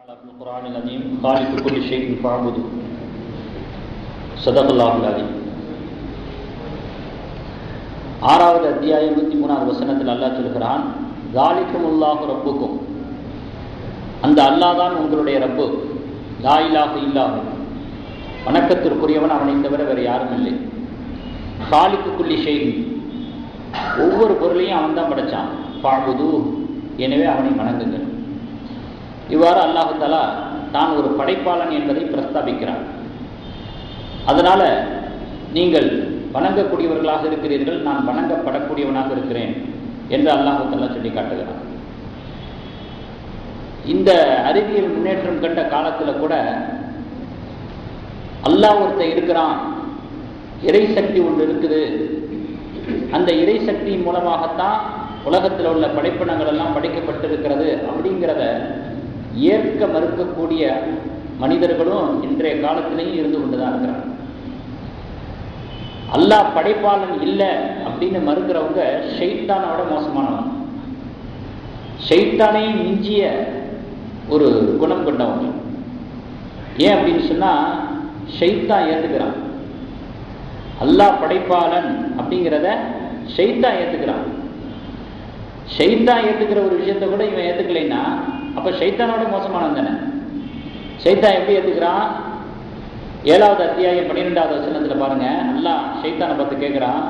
في القرآن العظيم خالق كل شيء فاعبده صدق الله العظيم. ஆறாவது அத்தியாயம் 103வது வசனத்தில் அல்லாஹ் சொல்கிறான், ஜாலிக்குமுல்லாஹு ரப்புக்கும், அந்த அல்லாஹ் தான் உங்களுடைய ரப்பு, லா இலாஹ இல்லல்லாஹு, வணக்கத்திற்குரியவன் அவனை தவிர வேறு யாரும் இல்லை. காலிக்கு குல்லி ஷைஇன், ஒவ்வொரு பொருளையும் அவன் தான் படைச்சான். ஃபஅபுது, எனவே அவனை வணங்குங்கள். இவ்வாறு அல்லாஹ் தஆலா தான் ஒரு படைப்பாளன் என்பதை பிரஸ்தாபிக்கிறான். அதனால நீங்கள் வணங்கக்கூடியவர்களாக இருக்கிறீர்கள், நான் வணங்கப்படக்கூடியவனாக இருக்கிறேன் என்று அல்லாஹ் தஆலா சொல்லி காட்டுகிறான். இந்த அறிவியல் முன்னேற்றம் கண்ட காலத்தில் கூட அல்லாஹ் ஒருத்தன் இருக்கிறான், இறை சக்தி ஒன்று இருக்குது, அந்த இறை சக்தியின் மூலமாகத்தான் உலகத்தில் உள்ள படைப்பினங்கள் எல்லாம் படைக்கப்பட்டிருக்கிறது அப்படிங்கிறத ஏற்க மறுக்கக்கூடிய மனிதர்களும் இன்றைய காலத்திலேயும் இருந்து கொண்டுதான் இருக்கிறாங்க. அல்லாஹ் படைப்பாளன் இல்லை அப்படின்னு மறுக்கிறவங்க ஷைத்தானோட மோசமானவங்க, ஷைத்தானை மிஞ்சிய ஒரு குணம் கொண்டவங்க. ஏன் அப்படின்னு சொன்னா, ஷைத்தான் ஏத்துக்கிறான், அல்லாஹ் படைப்பாளன் அப்படிங்கிறத ஷைத்தான் ஏத்துக்கிறான். ஷைத்தான் ஏத்துக்கிற ஒரு விஷயத்தை கூட இவன் ஏத்துக்கலைன்னா அப்ப ஷைத்தானோட மோசமானவன் தானே. ஷைத்தான் எப்படி ஏத்துக்கிறான்? 7வது அத்தியாயம் 12வது வசனத்துல பாருங்க, அல்லாஹ் ஷைத்தானை பார்த்து கேட்கிறான்,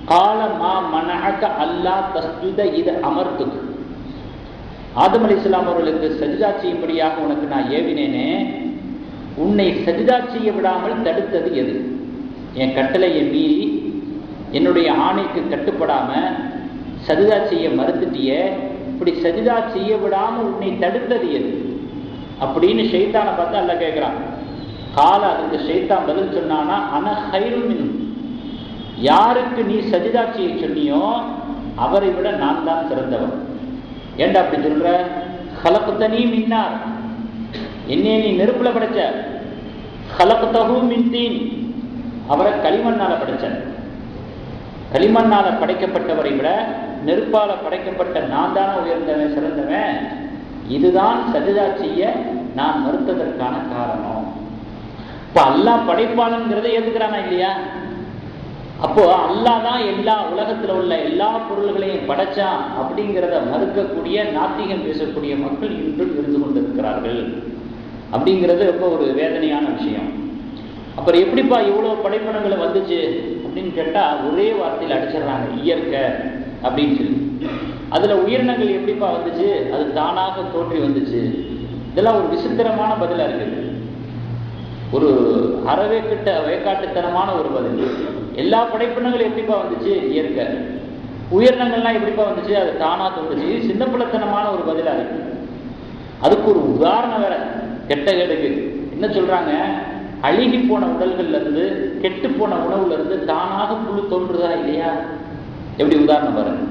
கால மா மனஅக அல்லாஹ் தஸ்ஜுத இது அமர்த்துக், ஆதம் அலைஹிஸ்ஸலாம் அவர்களுக்கு சஜ்தா செய்யும்படியாக உனக்கு நான் ஏவினேனே, உன்னை சஜ்தா செய்ய விடாமல் தடுத்தது எது? என் கட்டளையை மீறி என்னுடைய ஆணைக்கு கட்டுப்படாம சஜ்தா செய்ய மறுத்துட்டிய, இப்படி சஜ்தா செய்ய விடாம உன்னை தடுத்தது எது அப்படின்னு ஷைத்தானை பார்த்து அல்லாஹ் கேட்கிறான். கால, அதுக்கு ஷைத்தான் பதில் சொன்னானா, அன கைரும் மின், யாருக்கு நீ சஜ்தா செய்ய சொன்னியோ அவரை விட நான் தான் சிறந்தவன். ஏண்டா அப்படி சொல்ற? ஹலக்தனீ மின்னார், என்னைய நீ நெருப்புல படைச்ச, ஹலக்தஹு மின் தீன், அவரை களிமண்ணால படைச்ச. களிமண்ணால படைக்கப்பட்டவரை விட நெருப்பால படைக்கப்பட்ட நான் தானே உயர்ந்தவன், சிறந்தவன். இதுதான் சஜ்தா செய்ய நான் மறுத்ததற்கான காரணம். இப்ப அல்லாஹ் படைப்பாளன்கிறத ஏத்துக்கிறானா இல்லையா? அப்போ அல்லாஹ் தான் எல்லா உலகத்துல உள்ள எல்லா பொருள்களையும் படைச்சான் அப்படிங்கிறத மறுக்கக்கூடிய நாத்திகம் பேசக்கூடிய மக்கள் இன்றும் இருந்து கொண்டிருக்கிறார்கள். அப்படிங்கிறது ரொம்ப ஒரு வேதனையான விஷயம். அப்புறம் எப்படிப்பா இவ்வளவு படைப்பனங்களை வந்துச்சு அப்படின்னு கேட்டா, ஒரே வார்த்தையில் அடிச்சிடறாங்க, இயற்கை அப்படின்னு சொல்லி. அதுல உயிரினங்கள் எப்படிப்பா வந்துச்சு? அது தானாக தோன்றி வந்துச்சு. இதெல்லாம் ஒரு விசித்திரமான பதிலா இருக்குது, ஒரு வேக்காட்டுத்தனமான ஒரு பதில். எல்லா படைப்பினங்களும் எப்படிப்பா வந்துச்சு? இயற்கை. உயிரினங்கள்லாம் எப்படிப்பா வந்துச்சு? அது தானா தோன்றுச்சு. சின்ன பிள்ளைத்தனமான ஒரு பதிலா இருக்கு. அதுக்கு ஒரு உதாரணம் வேற, கெட்ட கேடுக்கு என்ன சொல்றாங்க, அழுகி போன உடல்கள்ல இருந்து, கெட்டு போன உணவுல இருந்து தானாக புழு தோன்றுதா இல்லையா? எப்படி உதாரணம் பாருங்க,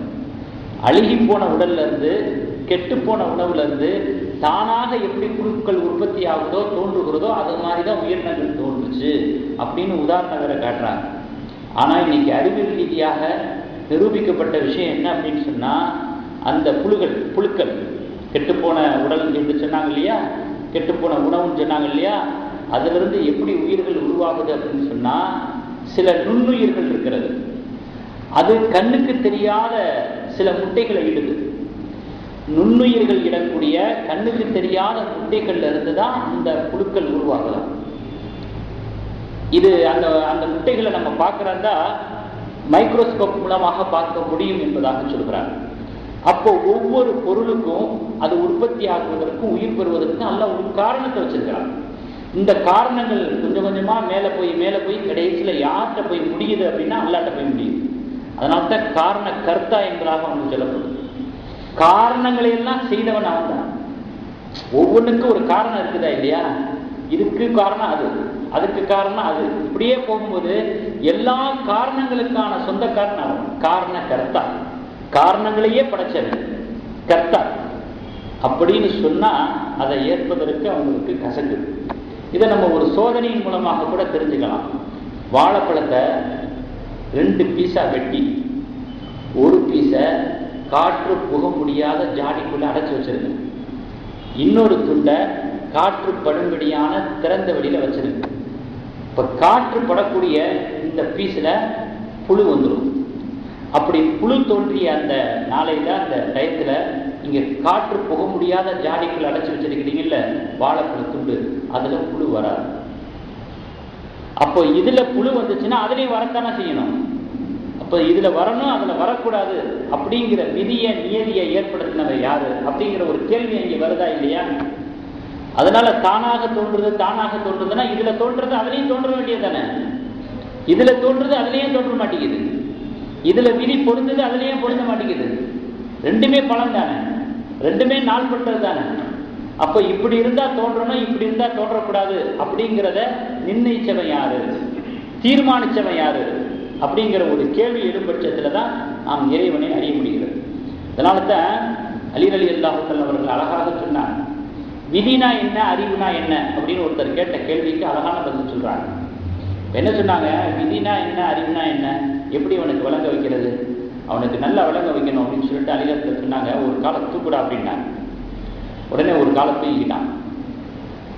அழுகி போன உடல்ல இருந்து, கெட்டு போன உணவுல இருந்து தானாக எப்படி புழுக்கள் உற்பத்தி ஆகுதோ தோன்றுகிறதோ அது மாதிரிதான் உயிரினங்கள் தோன்றுச்சு அப்படின்னு உதாரணம் வேற காட்டுறாங்க. ஆனா இன்னைக்கு அறிவியல் ரீதியாக நிரூபிக்கப்பட்ட விஷயம் என்ன அப்படின்னு சொன்னா, அந்த புழுக்கள் கெட்டுப்போன உடல் என்று சொன்னாங்க இல்லையா, கெட்டுப்போன உணவுன்னு சொன்னாங்க இல்லையா, அதுல இருந்து எப்படி உயிர்கள் உருவாகுது அப்படின்னு சொன்னா, சில நுண்ணுயிர்கள் இருக்கிறது, அது கண்ணுக்கு தெரியாத சில முட்டைகளை இடுது. நுண்ணுயிர்கள் இடக்கூடிய கண்ணுக்கு தெரியாத முட்டைகள்ல இருந்துதான் அந்த புழுக்கள் உருவாகலாம். இது அந்த முட்டைகளை நம்ம பார்க்கறதா மைக்ரோஸ்கோப் மூலமாக பார்க்க முடியும் என்பதாக சொல்கிறார். அப்போ ஒவ்வொரு பொருளுக்கும் அது உற்பத்தி ஆகுவதற்கும் உயிர் பெறுவதற்கும் அல்ல ஒரு காரணத்தை வச்சிருக்கிறார். இந்த காரணங்கள் கொஞ்சம் கொஞ்சமா மேல போய் கடைசியில யார்கிட்ட போய் முடியுது அப்படின்னா அல்லாட்ட போய் முடியுது. அதனால்தான் காரண கர்த்தா என்பதாக அவனுக்கு சொல்லப்படுது. காரணங்களை எல்லாம் செய்தவன் அவன் தான். ஒவ்வொன்றுக்கும் ஒரு காரணம் இருக்குதா இல்லையா? இதுக்கு காரணம் அது, அதுக்கு காரணம் அது, இப்படியே போகும்போது எல்லா காரணங்களுக்கான சொந்தக்காரன் அவன், காரண கர்த்தா. காரணங்களையே படைச்சவன் கர்த்தா அப்படின்னு சொன்னா அதை ஏற்பதற்கு அவங்களுக்கு கசக்குது. இதை நம்ம ஒரு சோதனையின் மூலமாக கூட தெரிஞ்சுக்கலாம். வாழைப்பழத்தை 2 பீஸா வெட்டி ஒரு பீஸை காற்று புக முடியாத ஜாடிக்குள்ள அடைச்சி வச்சிருங்க, இன்னொரு துண்டை காற்று படும்படியான திறந்த வெளியில வச்சிருக்கு. இப்ப காற்று படக்கூடிய இந்த பீஸ்ல புழு வந்துடும். அப்படி புழு தோன்றிய அந்த நாளையில, அந்த டயத்துல, இங்க காற்று புக முடியாத ஜாடிக்குள் அடைச்சி வச்சிருக்கிறீங்கல்ல வாழைப்பழ துண்டு, அதுல புழு வராது. அப்போ இதுல புழு வந்துச்சுன்னா அதுலயும் வரத்தானே செய்யணும். அப்ப இதுல வரணும், அதுல வரக்கூடாது அப்படிங்கிற விதியை நியதியை ஏற்படுத்தினவர் யாரு அப்படிங்கிற ஒரு கேள்வி இங்க வருதா இல்லையா? அதனால தானாக தோன்றுதுன்னா இதுல தோன்றது அதுலயும் தோன்ற வேண்டியது தானே. இதுல தோன்றது அதுலயும் தோன்ற மாட்டேங்குது. இதுல விதி பொருந்தது அதுலயும் பொருந்த மாட்டேங்குது. ரெண்டுமே பலன் தானே, ரெண்டுமே நாள்பட்டது தானே. அப்ப இப்படி இருந்தா தோன்றணும், இப்படி இருந்தா தோன்றக்கூடாது அப்படிங்கிறத நிர்ணயிச்சவன் யாரு, தீர்மானிச்சவன் யாரு அப்படிங்கிற ஒரு கேள்வி எழும்பட்சத்துல தான் நாம் இறைவனை அறிய முடிகிறது. அதனால தான் அலி ரலியல்லாஹு அன்ஹு அவர்கள் அழகாக சொன்னார், விதினா என்ன, அறிவுனா என்ன அப்படின்னு ஒருத்தர் கேட்ட கேள்விக்கு அழகான பதில் சொல்றாங்க. என்ன சொன்னாங்க? விதினா என்ன, அறிவுனா என்ன, எப்படி அவனுக்கு விளங்க வைக்கிறது, அவனுக்கு நல்லா விளங்க வைக்கணும் அப்படின்னு சொல்லிட்டு அலிரத்தில் சொன்னாங்க, ஒரு காலை தூக்குடா அப்படின்னாங்க. உடனே ஒரு காலை தூக்கிட்டான்.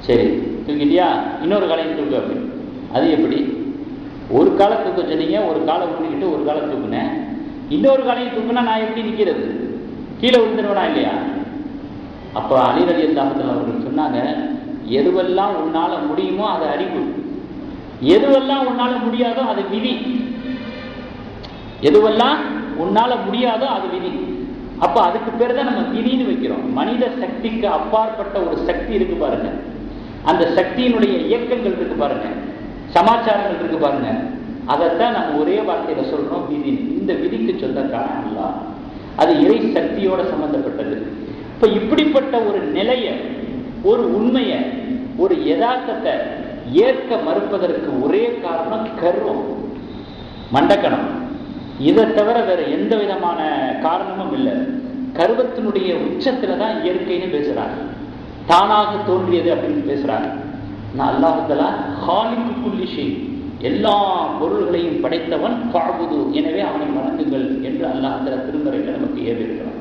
சரி தூக்கிட்டியா, இன்னொரு காலையும் தூக்கு அப்படின்னு. அது எப்படி? ஒரு காலை தூக்க சொன்னீங்க, ஒரு காலை ஊட்டிக்கிட்டு ஒரு காலை தூக்குனேன், இன்னொரு காலையும் தூக்குனா நான் எப்படி நிற்கிறது? கீழே விழுந்துருவனா இல்லையா? அப்போ அலி ரலியல்லாஹு அன்ஹு அவர்கள் சொன்னாங்க, எதுவெல்லாம் உன்னால முடியுமோ அது அறிவு, எதுவெல்லாம் உன்னால முடியாதோ அது விதி. எதுவெல்லாம் உன்னால முடியாதோ அது விதி. அப்ப அதுக்கு பேர் தான் நம்ம விதின்னு வைக்கிறோம். மனித சக்திக்கு அப்பாற்பட்ட ஒரு சக்தி இருக்கு பாருங்க, அந்த சக்தியினுடைய இயக்கங்கள் இருக்கு பாருங்க, சமாச்சாரங்கள் இருக்கு பாருங்க, அதைத்தான் நம்ம ஒரே வார்த்தையில சொல்றோம் விதி. இந்த விதிக்கு சொந்தக்காரன் அல்லாஹ், அது இறை சக்தியோட சம்பந்தப்பட்டது. இப்ப இப்படிப்பட்ட ஒரு நிலைய, ஒரு உண்மைய, ஒரு யதார்த்தத்தை ஏற்க மறுப்பதற்கு ஒரே காரணம் கர்வம், மண்டக்கணம். இதை தவிர வேற எந்த விதமான காரணமும் இல்லை. கர்வத்தினுடைய உச்சத்துல தான் இயற்கைன்னு பேசுறாங்க, தானாக தோன்றியது அப்படின்னு பேசுறாங்க. நான் அல்லாஹ் தஆலா காலிக்கு குல்லி ஷை, எல்லா பொருள்களையும் படைத்தவன், ஃபஅபுது, எனவே அவனை வணங்குங்கள் என்று அல்லாஹ் தஆலா திருமறையில நமக்கு ஏவிருக்கிறான்.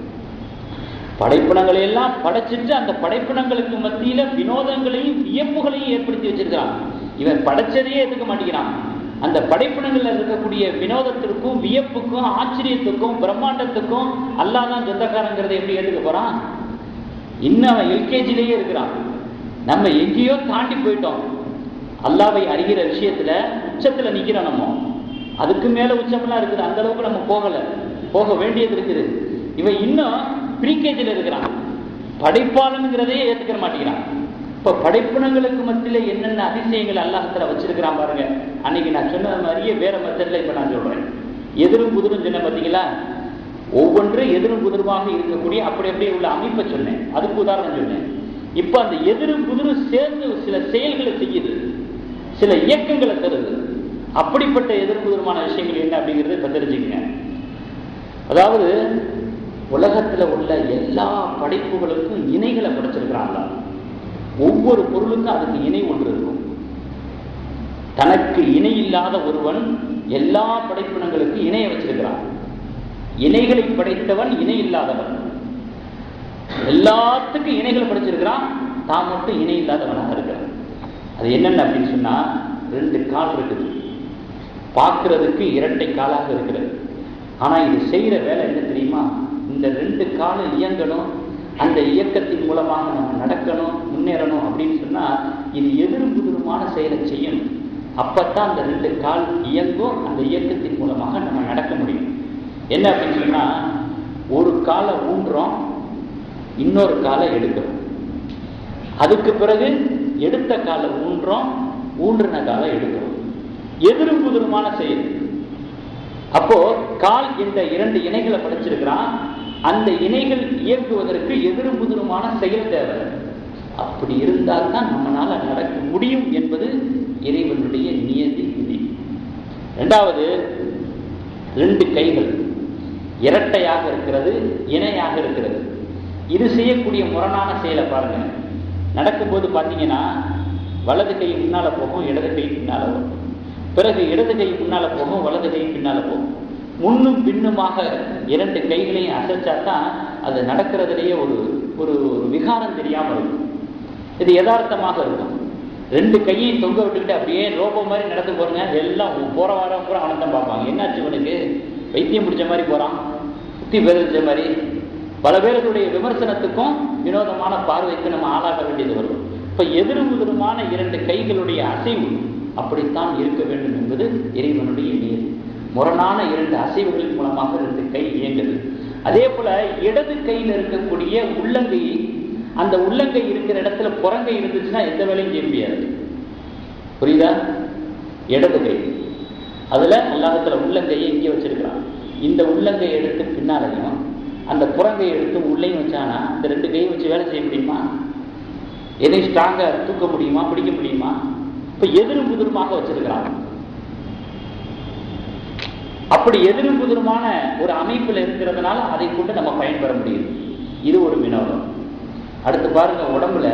படைப்பினங்களை எல்லாம் படைச்சிட்டு அந்த படைப்பினங்களுக்கு மத்தியில வினோதங்களையும் வியப்புகளையும் ஏற்படுத்தி வச்சிருக்கிறான். இவன் படைச்சதையே எதுக்க மாட்டேங்கிறான். அந்த படைப்பினங்கள்ல இருக்கக்கூடிய வினோதத்திற்கும் வியப்புக்கும் ஆச்சரியத்துக்கும் பிரம்மாண்டத்துக்கும் அல்லாஹ் தான் சொந்தக்காரங்கிறத எப்படி ஏற்றுக்க போறான்? இன்னும் அவன் எல்கேஜிலேயே இருக்கிறான். நம்ம எங்கேயோ தாண்டி போயிட்டோம். அல்லாஹ்வை அறிகிற விஷயத்துல உச்சத்துல நிக்கிறோம். நம்ம அதுக்கு மேல உச்சமெல்லாம் இருக்குது, அந்த அளவுக்கு நம்ம போக வேண்டியது இருக்குது. இவன் இன்னும் ப்ரீகேஜில் இருக்கிறான். படைப்பாளனுங்கிறதையே ஏற்றுக்க மாட்டேங்கிறான். இப்போ படைப்பினங்களுக்கு மத்தியில் என்னென்ன அதிசயங்கள் அல்லாஹ்ல வச்சிருக்கிறான் பாருங்க. அன்னைக்கு நான் சொன்ன மாதிரியே வேற மெத்தட்ல இப்போ நான் சொல்றேன். எதிரும் புதிரும் சொன்ன பார்த்தீங்களா? ஒவ்வொன்று எதிரும் புதிருமாக இருக்கக்கூடிய அப்படியே உள்ள அமைப்பை சொன்னேன், அதுக்கு உதாரணம் சொன்னேன். இப்போ அந்த எதிரும் புதிரும் சேர்ந்து சில செயல்களை செய்யுது, சில இயக்கங்களை தருது. அப்படிப்பட்ட எதிரும் புதிருமான விஷயங்கள் என்ன அப்படிங்கிறத இப்போ தெரிஞ்சுக்கங்க. அதாவது உலகத்துல உள்ள எல்லா படைப்புகளுக்கும் இணைகளை படைச்சிருக்கிறாங்க. ஒவ்வொரு பொருளுக்கும் அதுக்கு இணை ஒன்று இருக்கும். தனக்கு இணை இல்லாத ஒருவன் எல்லா படைப்பினங்களுக்கு இணைய வச்சிருக்கிறான். இணைகளை படைத்தவன் இணை இல்லாதவன். எல்லாத்துக்கும் இணைகளை படைச்சிருக்கிறான், தான் மட்டும் இணை இல்லாதவனாக இருக்கிறான். அது என்னென்ன அப்படின்னு சொன்னா, 2 கால் இருக்குது, பார்க்கறதுக்கு இரட்டை காலாக இருக்கிறது. ஆனா இது செய்யற வேலை என்ன தெரியுமா? இந்த 2 காலும் இயங்கணும், அந்த இயக்கத்தின் மூலமாக நம்ம நடக்கணும், முன்னேறணும் அப்படின்னு சொன்னா இது எதிரும் புதிருமான செயலை செய்யணும். அப்பத்தான் அந்த 2 கால் இயங்கும், அந்த இயக்கத்தின் மூலமாக நம்ம நடக்க முடியும். என்ன அப்படின்னு சொன்னா, ஒரு காலை ஊன்றோம், இன்னொரு காலை எடுக்கிறோம், அதுக்கு பிறகு எடுத்த காலை ஊன்றோம், ஊன்றின காலை எடுக்கிறோம். எதிரும் புதிருமான செயல். அப்போ கால் என்ற 2 இணைகளை படைச்சிருக்கிறான். அந்த இணைகள் இயக்குவதற்கு எதிரும் புதிருமான செயல் தேவை. அப்படி இருந்தால் தான் நம்மளால நடக்க முடியும் என்பது இறைவனுடைய நியதி விதி. 2வது, 2 கைகள் இரட்டையாக இருக்கிறது, இணையாக இருக்கிறது. இது செய்யக்கூடிய முரணான செயலை பாருங்க. நடக்கும்போது பார்த்தீங்கன்னா வலது கை முன்னால போகும், இடது கை பின்னால வரும். பிறகு இடது கை முன்னால போகும், வலது கை பின்னால போகும். முன்னும் பின்னுமாக 2 கைகளையும் அசைச்சாதான் அது நடக்கிறதுலேயே ஒரு ஒரு விகாரம் தெரியாமல் இருக்கும். இது யதார்த்தமாக இருக்கும். 2 கையையும் தொங்க விட்டுக்கிட்டு அப்படியே ரோபோ மாதிரி நடந்து போறங்க. எல்லாம் போற வாரம் பூரா அவனை தான் பார்ப்பாங்க. என்னாச்சு இவனுக்கு, வைத்தியம் பிடிச்ச மாதிரி போறான், சுத்தி பேரிச்ச மாதிரி. பல பேர்களுடைய விமர்சனத்துக்கும் வினோதமான பார்வைக்கு நம்ம ஆளாக வேண்டியது வரும். இப்ப எதிர்முதிருமான 2 கைகளுடைய அசைவு அப்படித்தான் இருக்க வேண்டும் என்பது இறைவனுடைய நீர். முரணான 2 அசைவுகளின் மூலமாக 2 கை இயங்குது. அதே போல இடது கையில் இருக்கக்கூடிய உள்ளங்கை, அந்த உள்ளங்கை இருக்கிற இடத்துல புறங்கை இருந்துச்சுன்னா எந்த வேலையும் செய்ய முடியாது. புரியுதா? இடது கை, அதுல அல்லாஹ்வுல உள்ளங்கையை இங்கே வச்சிருக்கிறான். இந்த உள்ளங்கை எடுத்து பின்னாலையும் அந்த புறங்கை எடுத்து உள்ளேயும் வச்சானா இந்த 2 கையை வச்சு வேலை செய்ய முடியுமா? எதையும் ஸ்ட்ராங்கா தூக்க முடியுமா, பிடிக்க முடியுமா? இப்ப எதிரும் புதிருமாக வச்சிருக்கிறான். அப்படி எதிரும் புதிருமான ஒரு அமைப்புல இருக்கிறதுனால அதை கொண்டு நம்ம பயன்பெற முடியும். இது ஒரு வினோதம். அடுத்து பாருங்க, உடம்புல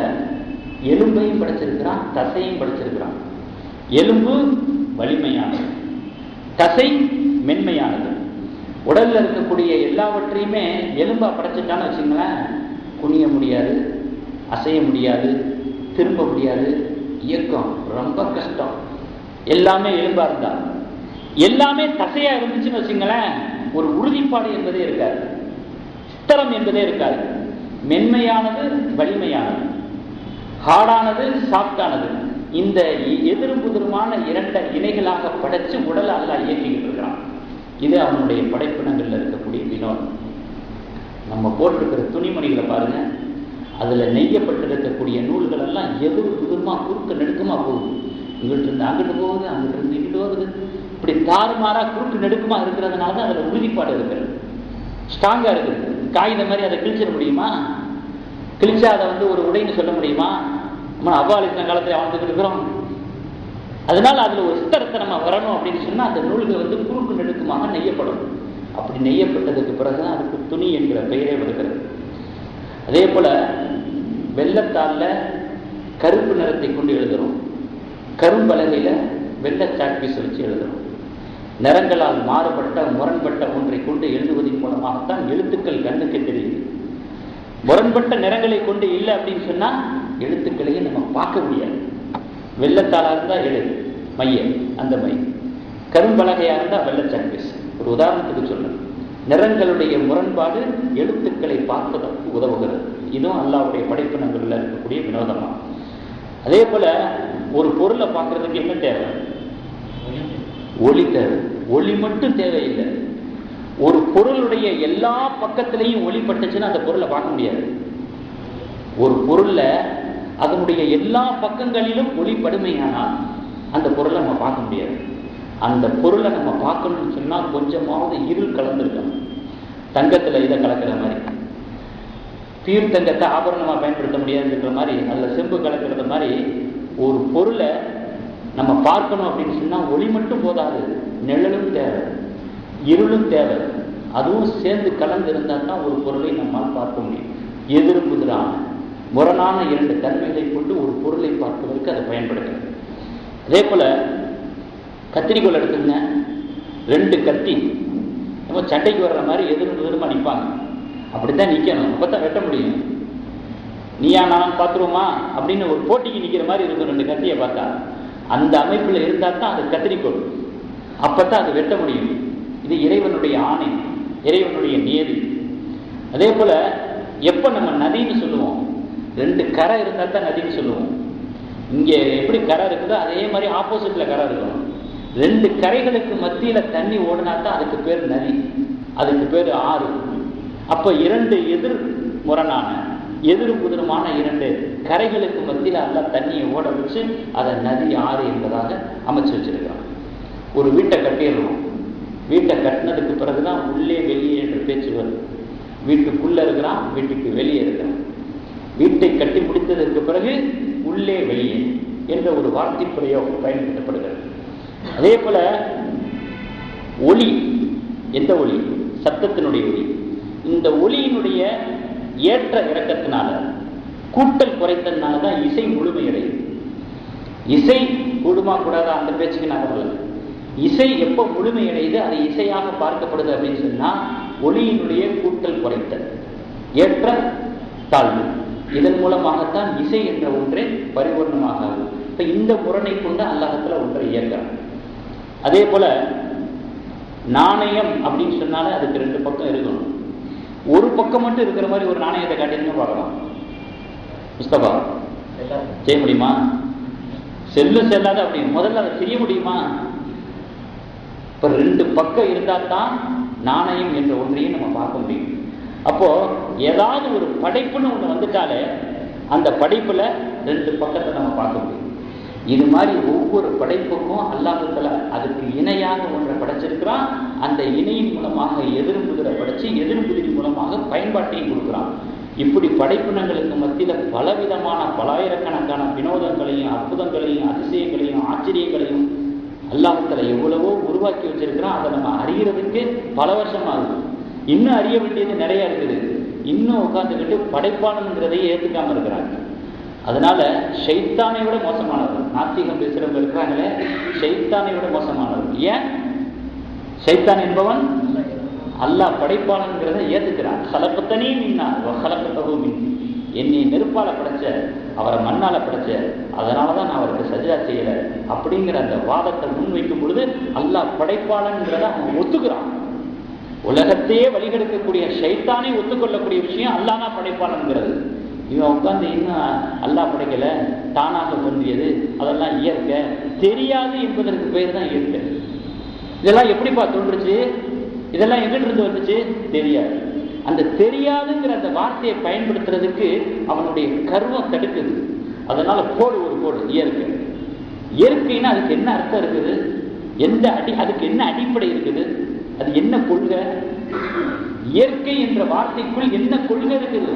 எலும்பையும் படைச்சிருக்கிறான், தசையும் படைச்சிருக்கிறான். எலும்பு வலிமையானது, தசை மென்மையானது. உடல்ல இருக்கக்கூடிய எல்லாவற்றையுமே எலும்பா படைச்சிட்டான்னு வச்சுங்களேன், குனிய முடியாது, அசைய முடியாது, திரும்ப முடியாது, இயக்கம் ரொம்ப கஷ்டம். எல்லாமே எலும்பா இருந்தா. எல்லாமே தசையா இருந்துச்சுன்னு வச்சுங்களேன், ஒரு உறுதிப்பாடு என்பதே இருக்காது, ஸ்திரம் என்பதே இருக்காது. மென்மையானது, வலிமையானது, ஹார்டானது, சாஃப்டானது. இந்த எதிரும் புதிருமான 2 இணைகளாக படைச்சு உடலை அல்லாஹ் இயக்கிட்டு இருக்கிறான். இது அவனுடைய படைப்பினங்கள்ல இருக்கக்கூடிய வினோதம். நம்ம போட்டிருக்கிற துணிமணிகளை பாருங்க, அதுல நெய்யப்பட்டிருக்கக்கூடிய நூல்கள் எல்லாம் எதிரும் புதிருமா குறுக்க நெடுக்குமா போகுது. இங்கிட்டு இருந்து அங்கிட்டு போகுது, அங்கிட்டு இருந்து இங்கிட்டு போகுது. இப்படி தாறுமாறா குறுக்கு நெடுக்குமா இருக்கிறதுனால தான் அதுல உறுதிப்பாடு இருக்கிறது, ஸ்ட்ராங்கா இருக்குது. காகிதம் மாதிரி அதை கிழிச்சிட முடியுமா? கிழிச்சா அதை ஒரு உடைன்னு சொல்ல முடியுமா? நம்ம அவ்வாலின காலத்தில் வாழ்ந்துட்டு இருக்கிறோம். அதனால அதுல ஒரு ஸ்திரத்தை நம்ம வரணும் அப்படின்னு சொன்னா அந்த நூல்கள் குறுக்கு நெடுக்குமாக நெய்யப்படும். அப்படி நெய்யப்பட்டதுக்கு பிறகுதான் அதுக்கு துணி என்கிற பெயரே வருகிறது. அதே போல வெள்ளத்தாள்ல கருப்பு நிறத்தை கொண்டு எழுதுறோம், கரும்பலகையில வெள்ளை சாக்பீஸ் வச்சு எழுதுறோம். நிறங்களால் மாறுபட்ட முரண்பட்ட ஒன்றை கொண்டு எழுதுவதன் மூலமாகத்தான் எழுத்துக்கள் கண்ணுக்கு தெரியுது. முரண்பட்ட நிறங்களை கொண்டு இல்லை அப்படின்னு சொன்னா எழுத்துக்களையே நம்ம பார்க்க முடியாது. வெள்ளத்தாளா இருந்தா எழுது மைய, அந்த மை. கரும்பலகையா இருந்தா வெள்ளை சாக்பீஸ். ஒரு உதாரணத்துக்கு சொல்றேன். நிறங்களுடைய முரண்பாடு எழுத்துக்களை பார்ப்பதற்கு உதவுகிறது. இதுவும் அல்லாஹ்வுடைய படைப்பினங்கள்ல இருக்கக்கூடிய வினோதமா. அதே போல ஒரு பொருளை பார்க்கறதுக்கு என்ன தேவை? ஒளி தேவை. ஒளி மட்டும் தேவையில்லை. ஒரு பொருளுடைய எல்லா பக்கத்திலையும் ஒளி பட்டுச்சுன்னா அந்த பொருளை பார்க்க முடியாது. ஒரு பொருள்ல அதனுடைய எல்லா பக்கங்களிலும் ஒளி படுமையானால் அந்த பொருளை நம்ம பார்க்க முடியாது. அந்த பொருளை நம்ம பார்க்கணும்னு சொன்னா கொஞ்சமாவது இருள் கலந்துருக்கணும். தங்கத்துல இதை கலக்கிற மாதிரி, தீர்த்தங்கத்தை ஆபரணமா பயன்படுத்த முடியாதுன்ற மாதிரி, அதில் செம்பு கலக்கிறது மாதிரி ஒரு பொருளை நம்ம பார்க்கணும் அப்படின்னு சொன்னா ஒளி மட்டும் போதாது, நிழலும் தேவை, இருளும் தேவை. அதுவும் சேர்ந்து கலந்து இருந்தால் தான் ஒரு பொருளை நம்மால் பார்க்க முடியும். எதிரும் புதிரான முரணான 2 தன்மைகளை கொண்டு ஒரு பொருளை பார்ப்பதற்கு அதை பயன்படுகிறது. அதே போல கத்திரிக்கோள் எடுத்துங்க, 2 கத்தி நம்ம சண்டைக்கு வர்ற மாதிரி எதிரும் புதிருமா நிற்பாங்க. அப்படித்தான் நிற்கணும், அப்பதான் வெட்ட முடியும். நீயா நான் பார்த்துருவோமா அப்படின்னு ஒரு போட்டிக்கு நிற்கிற மாதிரி இருக்கும் 2 கத்தியை பார்த்தா. அந்த அமைப்பில் இருந்தால் தான் அது கத்திரிக்கோள், அப்பத்தான் அது வெட்ட முடியும். இது இறைவனுடைய ஆணை, இறைவனுடைய நியதி. அதே போல எப்ப நம்ம நதின்னு சொல்லுவோம், 2 கரை இருந்தால் தான் நதின்னு சொல்லுவோம். இங்க எப்படி கரை இருக்குதோ அதே மாதிரி ஆப்போசிட்ல கரை இருக்கணும். 2 கரைகளுக்கு மத்தியில தண்ணி ஓடினா தான் அதுக்கு பேர் நதி, அதுக்கு பேர் ஆறு. அப்ப 2 எதிர் முரணான எதிரும் புதிருமான 2 கரைகளுக்கு மத்தியில் அல்லாஹ் தண்ணியை ஓட வச்சு அதை நதி, ஆறு என்பதாக அமைச்சு வச்சிருக்கிறான். ஒரு வீட்டை கட்டிடுறோம், வீட்டை கட்டினதுக்கு பிறகுதான் உள்ளே வெளியே என்று பேச்சு வருது. வீட்டுக்குள்ள இருக்கிறான், வீட்டுக்கு வெளியே இருக்கிறான். வீட்டை கட்டி முடித்ததற்கு பிறகு உள்ளே வெளியே என்ற ஒரு வார்த்தை பிரயோகம் பயன்படுத்தப்படுகிறது. அதே போல ஒளி, எந்த ஒளி? சத்தத்தினுடைய ஒளி. இந்த ஒளியினுடைய ஏற்ற இறக்கத்தினால, கூட்டல் குறைத்ததுனால தான் இசை முழுமையடையுது. இசை கூடுமா கூடாதா அந்த பேச்சுக்கு நான் வரல. இசை எப்போ முழுமையடையுது, அது இசையாக பார்க்கப்படுது அப்படின்னு சொன்னா ஒளியினுடைய கூட்டல் குறைத்தல், ஏற்ற தாழ்வு. இதன் மூலமாகத்தான் இசை என்ற ஒன்றே பரிபூர்ணமாக ஆகும். இப்ப இந்த முரணை கொண்டு அல்லாஹத்துல ஒன்றை இயக்கிறான். அதே போல நாணயம் அப்படின்னு சொன்னாலே அதுக்கு ரெண்டு பக்கம் இருக்கணும். ஒரு பக்கம் மட்டும் இருக்கிற மாதிரி ஒரு நாணயத்தை காட்டின்னு பார்க்கலாம். முஸ்தபா செய்ய முடியுமா? செல்லாத அப்படின்னு முதல்ல அதை செய்ய முடியுமா? இப்ப ரெண்டு பக்கம் இருந்தா தான் நாணயம் என்ற ஒன்றையும் நம்ம பார்க்க முடியும். அப்போ ஏதாவது ஒரு படைப்புன்னு ஒண்ணு வந்துட்டாலே அந்த படைப்புல ரெண்டு பக்கத்தை நம்ம பார்க்க முடியும். இது மாதிரி ஒவ்வொரு படைப்புக்கும் அல்லாஹ்வுத்தாலா அதுக்கு இணையாக ஒன்றை படைச்சிருக்கிறான். அந்த இணையின் மூலமாக எதிர்புதிரை படைச்சு எதிர்புதிரி மூலமாக பயன்பாட்டையும் கொடுக்குறான். இப்படி படைப்பினங்களுக்கு மத்தியில பலவிதமான பலாயிரக்கணக்கான வினோதங்களையும் அற்புதங்களையும் அதிசயங்களையும் ஆச்சரியங்களையும் அல்லாஹ்வுத்தாலா எவ்வளவோ உருவாக்கி வச்சிருக்கிறான். அதை நம்ம அறிகிறதுக்கு பல வருஷம் ஆகுது. இன்னும் அறிய வேண்டியது நிறைய இருக்குது. இன்னும் உட்காந்துக்கிட்டு படைப்பாளனுங்கிறதையே ஏற்றுக்காம இருக்கிறாங்க. அதனால ஷைத்தானை விட மோசமானவர் நாத்திகம் பேசுறவங்க இருக்கிறாங்களே, ஷைத்தானை விட மோசமானவர். ஏன்? ஷைத்தான் என்பவன் அல்லாஹ் படைப்பாளன்கிறத ஏத்துக்கிறான். கலப்பத்தனே மின்னா கலப்பத்தகோ மின், என்னை நெருப்பால படைச்ச, அவரை மண்ணால படைச்ச, அதனாலதான் நான் அவருக்கு சஜ்ஜா செய்யல அப்படிங்கிற அந்த வாதத்தை முன்வைக்கும் பொழுது அல்லாஹ் படைப்பாளன்கிறத அவன் ஒத்துக்கிறான். உலகத்தையே வழிகெடுக்கக்கூடிய ஷைத்தானை ஒத்துக்கொள்ளக்கூடிய விஷயம் அல்லாஹ் தான் படைப்பாளன்கிறது. இவன் உட்காந்து இன்னும் அல்லாஹ் படைக்கல, தானாக தோன்றியது, அதெல்லாம் இயற்கை, தெரியாது என்பதற்கு பேர் தான் இயற்கை. இதெல்லாம் எப்படிப்பா தோன்றுச்சு, இதெல்லாம் எங்கிட்ட இருந்து வந்துச்சு, தெரியாது. அந்த தெரியாதுங்கிற அந்த வார்த்தையை பயன்படுத்துறதுக்கு அவனுடைய கர்வம் தடுக்குது. அதனால ஒரு போடு இயற்கை. இயற்கைன்னா அதுக்கு என்ன அர்த்தம் இருக்குது, அதுக்கு என்ன அடிப்படை இருக்குது, அது என்ன கொள்கை? இயற்கை என்ற வார்த்தைக்குள் என்ன கொள்கை இருக்குது,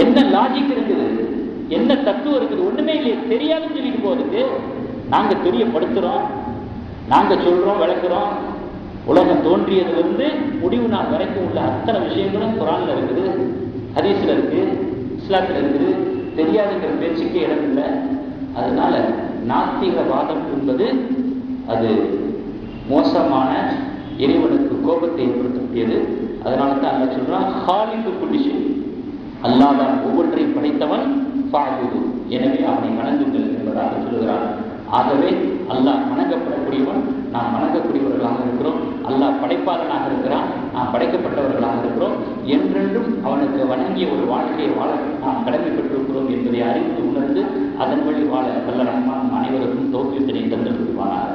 என்ன லாஜிக் இருக்குது, என்ன தத்துவம் இருக்குது? ஒண்ணுமே இல்லையே. தெரியாதுன்னு சொல்லிட்டு போறதுக்கு நாங்க தெரியப்படுத்துறோம், நாங்க சொல்றோம், விளக்குறோம். உலகம் தோன்றியதிலிருந்து முடிவு நாள் வரைக்கும் உள்ள அத்தனை விஷயங்களும் குர்ஆன்ல இருக்குது, ஹதீஸ்ல இருக்கு, இஸ்லாத்துல இருக்குது. தெரியாதுங்கிற பேச்சுக்கே இடம் இல்லை. அதனால நாத்திகவாதம் என்பது அது மோசமான, இறைவனுக்கு கோபத்தை ஏற்படுத்தக்கூடியது. அதனால தான் அல்லாஹ் சொல்றான், ஹாலிகு குல்லி ஷை, அல்லாஹ் தான் ஒவ்வொன்றையும் படைத்தவன், ஃபஅபுது, எனவே அவனை வணங்குங்கள் என்பதாக சொல்கிறான். ஆகவே அல்லாஹ் வணங்கப்படக்கூடியவன், நாம் வணங்கக்கூடியவர்களாக இருக்கிறோம். அல்லாஹ் படைப்பாளனாக இருக்கிறான், நாம் படைக்கப்பட்டவர்களாக இருக்கிறோம். என்றென்றும் அவனுக்கு வணங்கிய ஒரு வாழ்க்கையை வாழ நாம் கடமைப்பட்டிருக்கிறோம் என்பதை அறிந்து உணர்ந்து அதன் வழி வாழ வல்ல ரஹ்மான் அனைவருக்கும் தௌஃபீக்கினை தந்து கொள்வானாக.